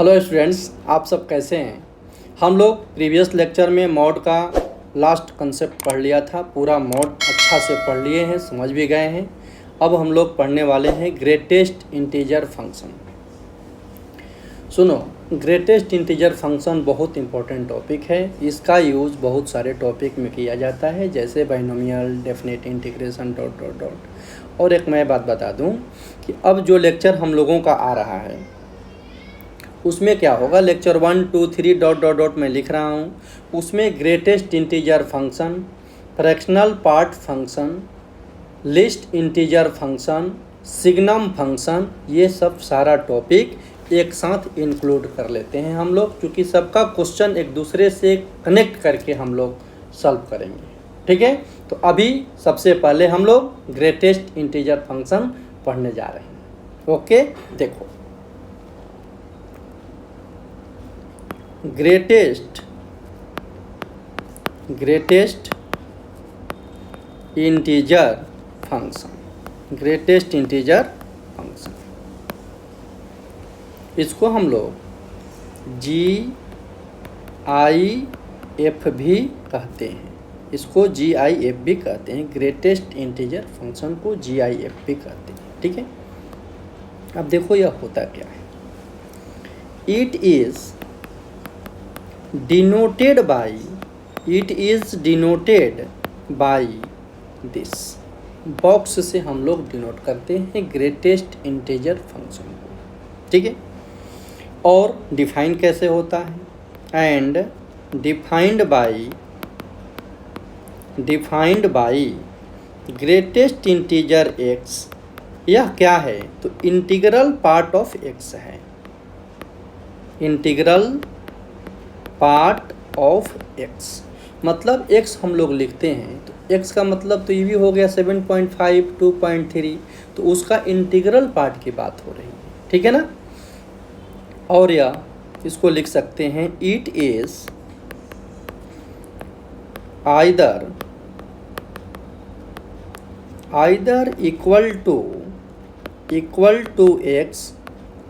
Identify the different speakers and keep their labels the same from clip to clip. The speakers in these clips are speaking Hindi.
Speaker 1: हेलो स्टूडेंट्स, आप सब कैसे हैं। हम लोग प्रीवियस लेक्चर में मॉड का लास्ट कंसेप्ट पढ़ लिया था। पूरा मॉड अच्छा से पढ़ लिए हैं, समझ भी गए हैं। अब हम लोग पढ़ने वाले हैं ग्रेटेस्ट इंटीजर फंक्शन। सुनो, ग्रेटेस्ट इंटीजर फंक्शन बहुत इंपॉर्टेंट टॉपिक है। इसका यूज़ बहुत सारे टॉपिक में किया जाता है, जैसे binomial, definite integration, dot dot dot. और एक मैं बात बता दूं कि अब जो लेक्चर हम लोगों का आ रहा है उसमें क्या होगा, लेक्चर 1, 2, 3 डॉट डॉट डॉट मैं लिख रहा हूँ, उसमें greatest integer function, fractional part function, list integer function, signum function, ये सब सारा टॉपिक एक साथ इंक्लूड कर लेते हैं हम लोग, क्योंकि सबका क्वेश्चन एक दूसरे से कनेक्ट करके हम लोग सॉल्व करेंगे। ठीक है, तो अभी सबसे पहले हम लोग ग्रेटेस्ट इंटीजर फंक्शन पढ़ने जा रहे हैं। ओके, देखो, greatest integer function, greatest integer function, इसको हम लोग GIF भी कहते हैं। इसको GIF भी कहते हैं, ग्रेटेस्ट इंटीजर फंक्शन को GIF भी कहते हैं। ठीक है, अब देखो यह होता क्या है। It is denoted by this, box से हम लोग डिनोट करते हैं ग्रेटेस्ट इंटीजर फंक्शन को। ठीक है, और डिफाइन कैसे होता है, and defined by greatest integer x। यह क्या है, तो इंटीग्रल पार्ट ऑफ x है, इंटीग्रल पार्ट ऑफ x। मतलब x हम लोग लिखते हैं तो x का मतलब तो ये भी हो गया 7.5, 2.3, तो उसका इंटीग्रल पार्ट की बात हो रही है। ठीक है ना। और या इसको लिख सकते हैं, it is either equal to x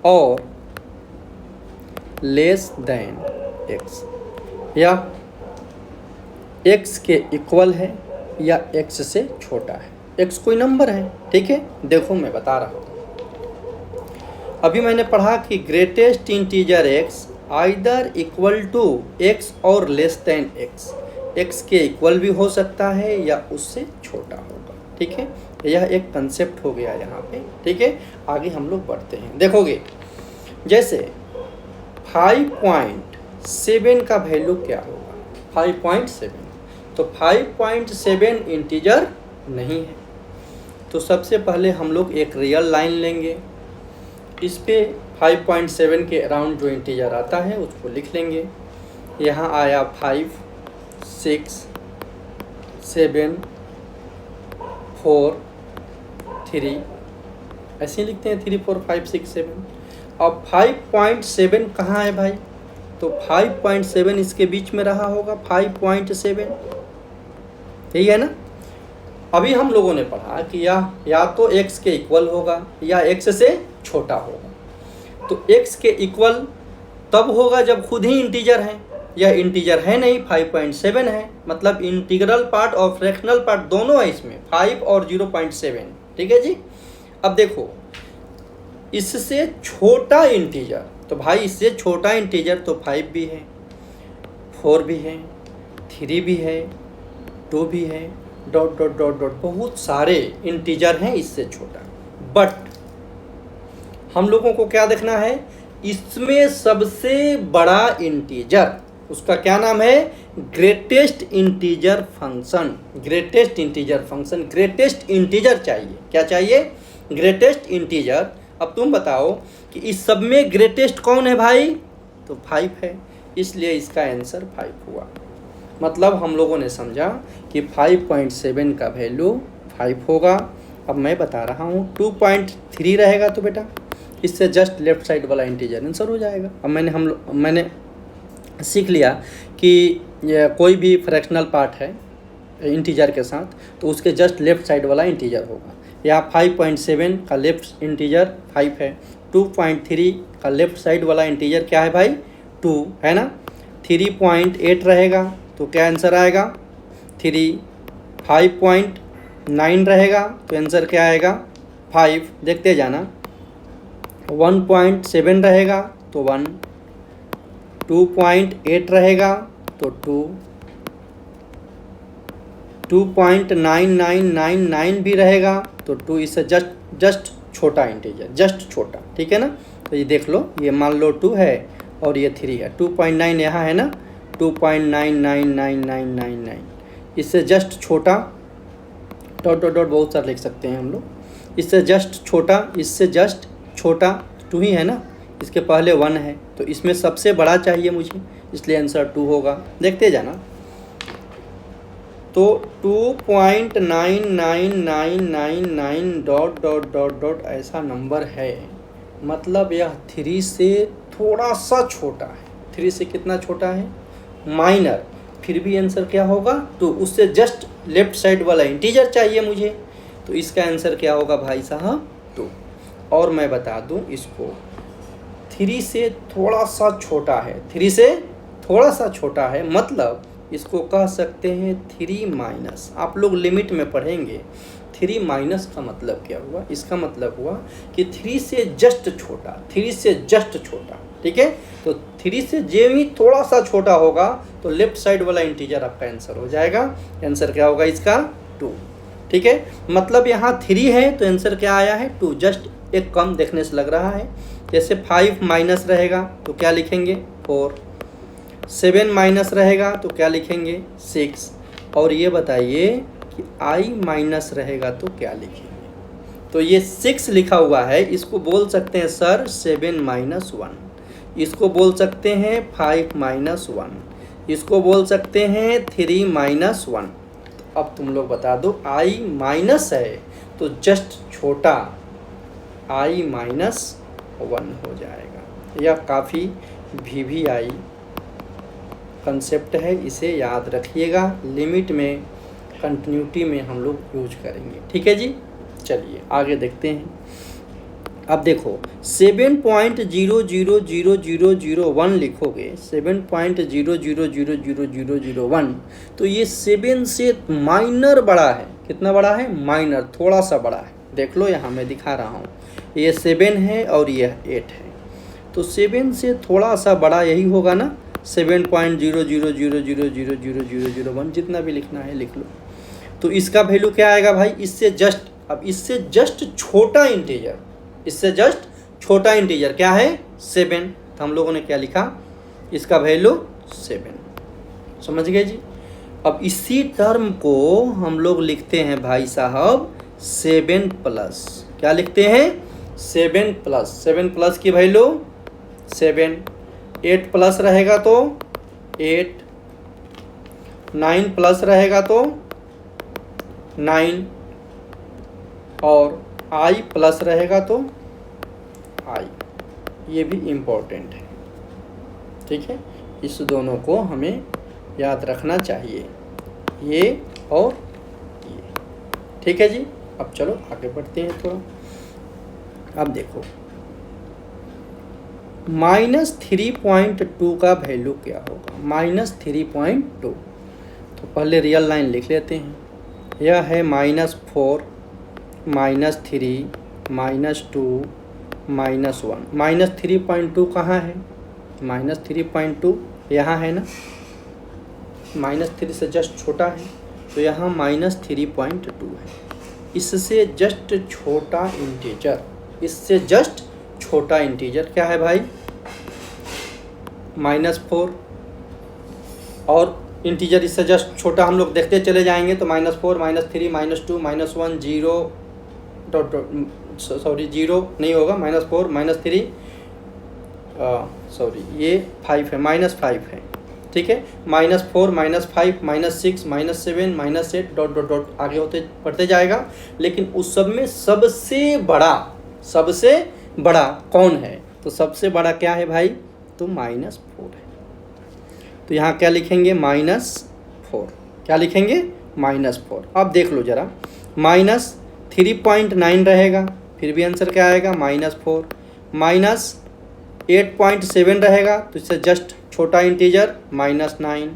Speaker 1: or less than x, या x के इक्वल है या x से छोटा है। x कोई नंबर है। ठीक है, देखो मैं बता रहा हूँ। अभी मैंने पढ़ा कि greatest integer x either equal to x or less than x, x के इक्वल भी हो सकता है या उससे छोटा होगा। ठीक है, यह एक कंसेप्ट हो गया यहाँ पे। ठीक है, आगे हम लोग बढ़ते हैं। देखोगे जैसे 5.7 का वैल्यू क्या होगा, 5.7, तो 5.7 इंटीजर नहीं है। तो सबसे पहले हम लोग एक रियल लाइन लेंगे, इस पे 5.7 के अराउंड जो इंटीजर आता है उसको लिख लेंगे। यहाँ आया 5, 6, 7, 4, 3, ऐसे ही लिखते हैं 3, 4, 5, 6, 7। अब 5.7 कहाँ है भाई, तो 5.7 इसके बीच में रहा होगा, 5.7, यही है ना। अभी हम लोगों ने पढ़ा कि या तो x के इक्वल होगा या x से छोटा होगा। तो x के इक्वल तब होगा जब खुद ही इंटीजर है, यह इंटीजर है नहीं, 5.7 है, मतलब इंटीग्रल पार्ट और फ्रैक्शनल पार्ट दोनों है इसमें, 5 और 0.7। ठीक है जी। अब देखो इससे छोटा इंटीजर, तो भाई इससे छोटा इंटीजर तो 5 भी है, 4 भी है, 3 भी है, 2 भी है, डॉट डॉट डॉट डॉट, बहुत सारे इंटीजर हैं इससे छोटा। बट हम लोगों को क्या देखना है, इसमें सबसे बड़ा इंटीजर, उसका क्या नाम है, greatest integer function. Greatest integer function, greatest integer चाहिए। क्या चाहिए, ग्रेटेस्ट इंटीजर। अब तुम बताओ कि इस सब में ग्रेटेस्ट कौन है भाई, तो 5 है, इसलिए इसका आंसर 5 हुआ। मतलब हम लोगों ने समझा कि 5.7 का वैल्यू 5 होगा। अब मैं बता रहा हूँ 2.3 रहेगा तो बेटा इससे जस्ट लेफ्ट साइड वाला इंटीजर आंसर हो जाएगा। अब मैंने सीख लिया कि कोई भी फ्रैक्शनल पार्ट है इंटीजर के साथ तो उसके जस्ट लेफ्ट साइड वाला इंटीजर होगा। यहाँ 5.7 का लेफ्ट इंटीजर 5 है, 2.3 का लेफ्ट साइड वाला इंटीजर क्या है भाई 2 है ना। 3.8 रहेगा तो क्या आंसर आएगा 3। 5.9 रहेगा तो आंसर क्या आएगा 5, देखते जाना। 1.7 रहेगा तो 1। 2.8 रहेगा तो 2। 2.9999 भी रहेगा तो 2, इससे जस्ट छोटा इंटीजर, जस्ट छोटा, ठीक है ना। तो ये देख लो, ये मान लो 2 है और ये 3 है। 2.9 यहाँ है ना, 2.999999, इससे जस्ट छोटा, डॉट डॉट डॉट बहुत सारे लिख सकते हैं हम लोग। इससे जस्ट छोटा, इससे जस्ट छोटा 2 ही है ना, इसके पहले 1 है, तो इसमें सबसे बड़ा चाहिए मुझे, इसलिए आंसर 2 होगा। देखते जाना। तो 2.9999 डॉट डॉट डॉट डॉट ऐसा नंबर है, मतलब यह 3 से थोड़ा सा छोटा है। 3 से कितना छोटा है, माइनर, फिर भी आंसर क्या होगा 2। उससे जस्ट लेफ्ट साइड वाला इंटीजर चाहिए मुझे, तो इसका आंसर क्या होगा भाई साहब 2। और मैं बता दूं इसको, 3 से थोड़ा सा छोटा है, 3 से थोड़ा सा छोटा है, मतलब इसको कह सकते हैं 3 माइनस। आप लोग लिमिट में पढ़ेंगे 3 माइनस का मतलब क्या हुआ, इसका मतलब हुआ कि 3 से जस्ट छोटा, 3 से जस्ट छोटा, ठीक है। तो 3 से जे भी थोड़ा सा छोटा होगा तो लेफ्ट साइड वाला इंटीजर आपका आंसर हो जाएगा। आंसर क्या होगा इसका 2, ठीक है। मतलब यहाँ 3 है तो आंसर क्या आया है 2, जस्ट एक कम देखने से लग रहा है। जैसे 5 माइनस रहेगा तो क्या लिखेंगे 4, 7 माइनस रहेगा तो क्या लिखेंगे 6, और ये बताइए कि i माइनस रहेगा तो क्या लिखेंगे। तो ये 6 लिखा हुआ है, इसको बोल सकते हैं सर 7 माइनस 1, इसको बोल सकते हैं 5 माइनस 1, इसको बोल सकते हैं 3 माइनस 1। तो अब तुम लोग बता दो, i माइनस है तो जस्ट छोटा i माइनस 1 हो जाएगा। यह काफ़ी VVI कंसेप्ट है, इसे याद रखिएगा। लिमिट में, कंटिन्यूटी में हम लोग यूज करेंगे, ठीक है जी। चलिए आगे देखते हैं। अब देखो 7.000001 लिखोगे, 7.000001, तो ये 7 से माइनर बड़ा है। कितना बड़ा है, माइनर, थोड़ा सा बड़ा है। देख लो यहाँ मैं दिखा रहा हूँ, ये 7 है और यह 8 है, तो 7 से थोड़ा सा बड़ा यही होगा ना, 7.00000001, जितना भी लिखना है लिख लो। तो इसका वैल्यू क्या आएगा भाई, इससे जस्ट, अब इससे जस्ट छोटा इंटीजर, इससे जस्ट छोटा इंटीजर क्या है 7, तो हम लोगों ने क्या लिखा, इसका वैल्यू 7। समझ गए जी। अब इसी टर्म को हम लोग लिखते हैं भाई साहब 7 प्लस, क्या लिखते हैं 7 प्लस। 7 प्लस की वैल्यू 7, 8 प्लस रहेगा तो 8, 9 प्लस रहेगा तो 9, और i प्लस रहेगा तो i, ये भी इम्पोर्टेंट है, ठीक है। इस दोनों को हमें याद रखना चाहिए, ये और ये, ठीक है जी। अब चलो आगे बढ़ते हैं थोड़ा। अब देखो -3.2 का वैल्यू क्या होगा, -3.2। तो पहले रियल लाइन लिख लेते हैं। यह है -4, -3, -2, -1। -3.2 कहाँ है, -3.2 यहाँ है ना, -3 से जस्ट छोटा है, तो यहाँ -3.2 है। इससे जस्ट छोटा इंटीजर, इससे जस्ट छोटा इंटीजर क्या है भाई -4, और इंटीजर इससे जस्ट छोटा हम लोग देखते चले जाएंगे तो -4, -3, -2, -1, 0 डॉट सॉरी 0 नहीं होगा, -4, -3 सॉरी ये 5 है, -5 है, ठीक है। -4, -5, -6, -7, -8 डॉट डॉट डॉट आगे होते बढ़ते जाएगा। लेकिन उस सब में सबसे बड़ा कौन है, तो सबसे बड़ा क्या है भाई, तो -4 है। तो यहाँ क्या लिखेंगे -4, क्या लिखेंगे -4। अब देख लो जरा, -3.9 रहेगा, फिर भी आंसर क्या आएगा -4, 8.7 रहेगा तो इससे जस्ट छोटा इंटीजर -9,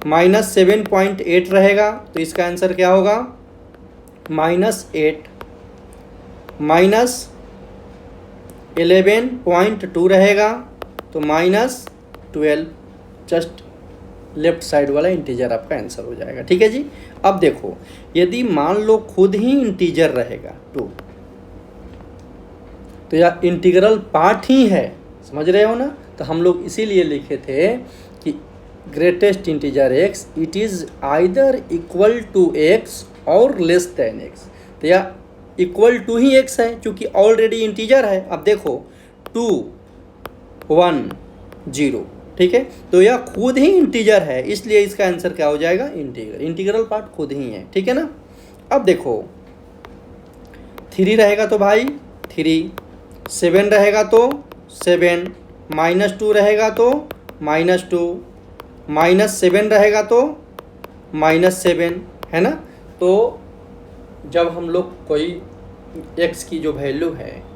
Speaker 1: -7.8 रहेगा तो इसका आंसर क्या होगा -8, -11.2 रहेगा तो -12, जस्ट लेफ्ट साइड वाला इंटीजर आपका आंसर हो जाएगा। ठीक है जी। अब देखो यदि मान लो खुद ही इंटीजर रहेगा 2 तो यह इंटीग्रल पार्ट ही है, समझ रहे हो ना। तो हम लोग इसीलिए लिखे थे कि greatest integer x it is either equal to x or less than x। तो यह इक्वल टू ही x है क्योंकि ऑलरेडी इंटीजर है। अब देखो 2 1 0, ठीक है, तो यह खुद ही इंटीजर है इसलिए इसका आंसर क्या हो जाएगा इंटीग्रल, इंटीग्रल पार्ट खुद ही है। ठीक है ना। अब देखो 3 रहेगा तो भाई 3, 7 रहेगा तो 7, -2 रहेगा तो -2, -7 रहेगा तो -7, है ना। तो जब हम लोग कोई x की जो वैल्यू है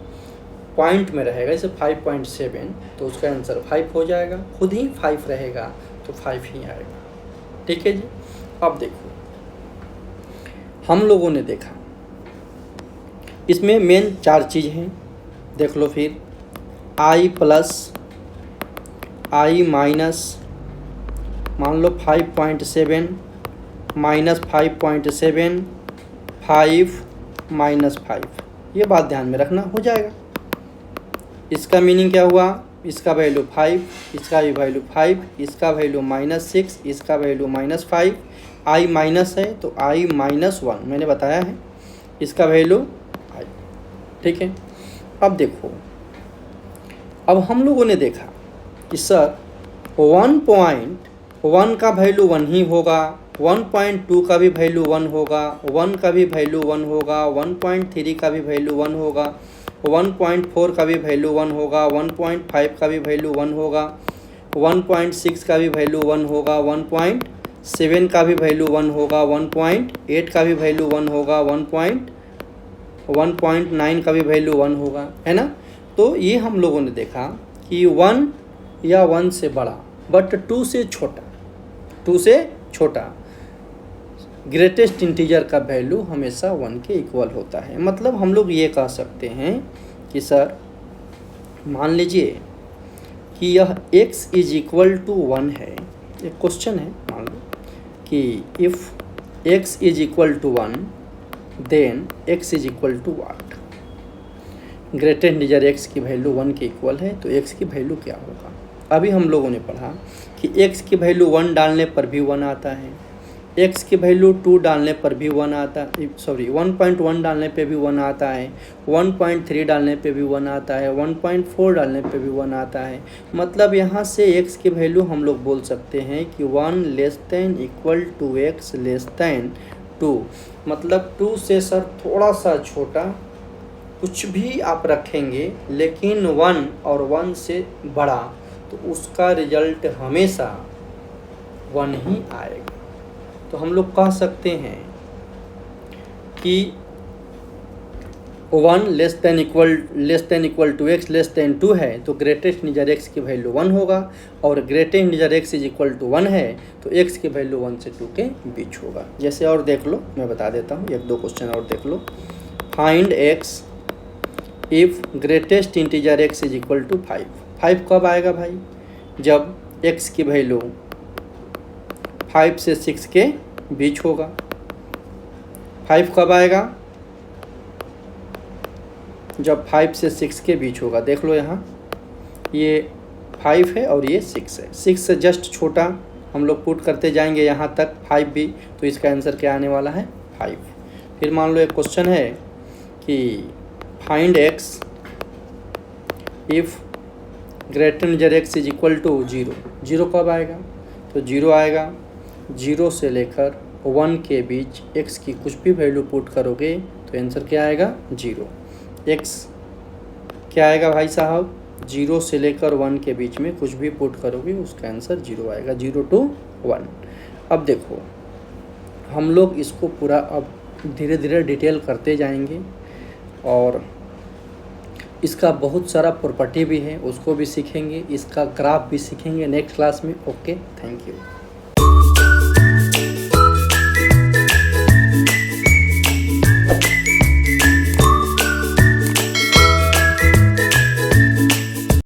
Speaker 1: पॉइंट में रहेगा जैसे 5.7 तो उसका आंसर 5 हो जाएगा, खुद ही 5 रहेगा तो 5 ही आएगा। ठीक है जी। अब देखो हम लोगों ने देखा इसमें मेन 4 चीज़ हैं, देख लो फिर i प्लस i माइनस, मान लो 5.7 -5.7 5 -5, ये बात ध्यान में रखना, हो जाएगा। इसका मीनिंग क्या हुआ, इसका वैल्यू 5, इसका भी वैल्यू 5, इसका वैल्यू -6, इसका वैल्यू -5, i माइनस है तो i -1 मैंने बताया है, इसका वैल्यू i। ठीक है। अब देखो अब हम लोगों ने देखा कि सर 1.1 का वैल्यू 1 ही होगा, 1.2 का भी वैल्यू 1 होगा, 1 का भी वैल्यू 1 होगा, 1.3 का भी वैल्यू 1 होगा, 1.4 का भी वैल्यू 1 होगा, 1.5 का भी वैल्यू 1 होगा, 1.6 का भी वैल्यू 1 होगा, 1.7 का भी वैल्यू 1 होगा, 1.8 का भी वैल्यू 1 होगा, 1.9 का भी वैल्यू 1 होगा, है ना। तो ये हम लोगों ने देखा कि 1 या 1 से बड़ा बट 2 से छोटा, 2 से छोटा ग्रेटेस्ट इंटीजर का वैल्यू हमेशा 1 के इक्वल होता है। मतलब हम लोग ये कह सकते हैं कि सर मान लीजिए कि यह x इज इक्वल टू 1 है, एक क्वेश्चन है, मान लो कि if x is equal to 1 then x is equal to what. Greatest integer x की वैल्यू 1 के इक्वल है तो x की वैल्यू क्या होगा। अभी हम लोगों ने पढ़ा कि x की वैल्यू 1 डालने पर भी 1 आता है, x की वैल्यू 2 डालने पर भी 1 आता है, सॉरी 1.1 डालने पे भी 1 आता है, 1.3 डालने पे भी 1 आता है, 1.4 डालने पे भी 1 आता है। मतलब यहाँ से x की वैल्यू हम लोग बोल सकते हैं कि 1 less than equal to x less than 2। मतलब 2 से सर थोड़ा सा छोटा कुछ भी आप रखेंगे लेकिन 1 और 1 से बड़ा तो उसका रिजल्ट हमेशा 1 ही आएगा। तो हम लोग कह सकते हैं कि 1 less than equal to x less than 2 है तो ग्रेटेस्ट इंटीजर x की वैल्यू 1 होगा, और greatest integer x is equal to 1 है तो x की वैल्यू 1 से 2 के बीच होगा। जैसे और देख लो, मैं बता देता हूँ, 1-2 क्वेश्चन और देख लो। Find x if greatest integer x is equal to 5। 5 कब आएगा भाई, जब x की वैल्यू 5 से 6 के बीच होगा। 5 कब आएगा, जब 5 से 6 के बीच होगा। देख लो यहाँ ये 5 है और ये 6 है, 6 से जस्ट छोटा हम लोग पुट करते जाएंगे यहाँ तक 5 भी, तो इसका आंसर क्या आने वाला है 5। फिर मान लो एक क्वेश्चन है कि find x if greater integer x is equal to 0। 0 कब आएगा, तो 0 आएगा 0 से लेकर 1 के बीच x की कुछ भी वैल्यू पुट करोगे तो आंसर क्या आएगा 0। x क्या आएगा भाई साहब, 0 से लेकर 1 के बीच में कुछ भी पुट करोगे उसका आंसर 0 आएगा, 0 to 1। अब देखो हम लोग इसको पूरा अब धीरे धीरे डिटेल करते जाएंगे और इसका बहुत सारा प्रॉपर्टी भी है, उसको भी सीखेंगे, इसका ग्राफ भी सीखेंगे नेक्स्ट क्लास में। Okay, thank you.